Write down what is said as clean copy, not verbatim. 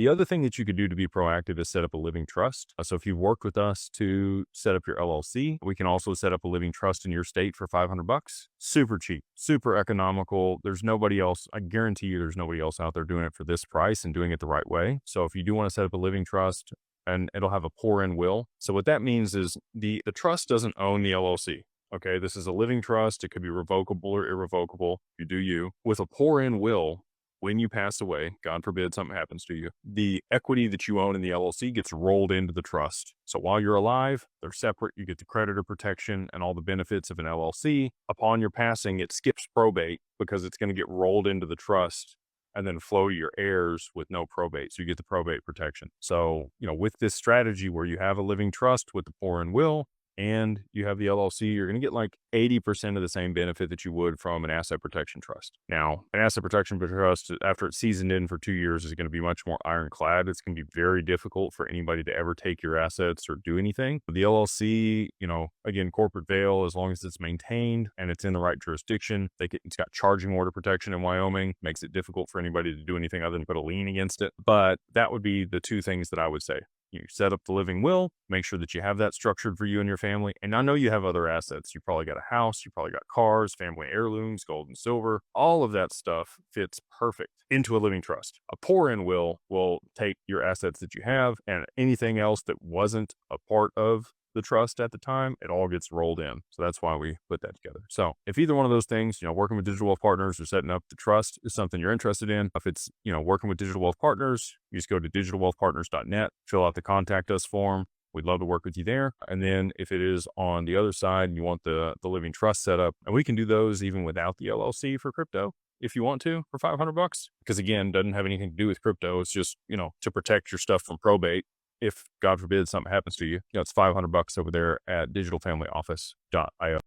The other thing that you could do to be proactive is set up a living trust. So if you've worked with us to set up your LLC, we can also set up a living trust in your state for 500 bucks. Super cheap, super economical. There's nobody else. I guarantee you there's nobody else out there doing it for this price and doing it the right way. So if you do want to set up a living trust, and it'll have a pour-in will. So what that means is the trust doesn't own the LLC. Okay, this is a living trust. It could be revocable or irrevocable. You do you. With a pour-in will, when you pass away, God forbid something happens to you, the equity that you own in the LLC gets rolled into the trust. So while you're alive, they're separate. You get the creditor protection and all the benefits of an LLC. Upon your passing, it skips probate because it's going to get rolled into the trust and then flow to your heirs with no probate. So you get the probate protection. So, with this strategy where you have a living trust with the pour-in will, and you have the LLC, you're going to get like 80% of the same benefit that you would from an asset protection trust. Now, an asset protection trust, after it's seasoned in for 2 years, is going to be much more ironclad. It's going to be very difficult for anybody to ever take your assets or do anything. The LLC, again, corporate veil, as long as it's maintained and it's in the right jurisdiction, it's got charging order protection in Wyoming, makes it difficult for anybody to do anything other than put a lien against it. But that would be the two things that I would say. You set up the living will, make sure that you have that structured for you and your family. And I know you have other assets. You probably got a house, you probably got cars, family heirlooms, gold and silver. All of that stuff fits perfect into a living trust. A pour-in will take your assets that you have and anything else that wasn't a part of the trust at the time, it all gets rolled in. So that's why we put that together. So if either one of those things, working with Digital Wealth Partners or setting up the trust is something you're interested in, if it's, working with Digital Wealth Partners, you just go to digitalwealthpartners.net, fill out the contact us form. We'd love to work with you there. And then if it is on the other side and you want the living trust set up, and we can do those even without the LLC for crypto if you want to for 500 bucks, because again, doesn't have anything to do with crypto. It's just, to protect your stuff from probate. If God forbid something happens to you, it's 500 bucks over there at digitalfamilyoffice.io.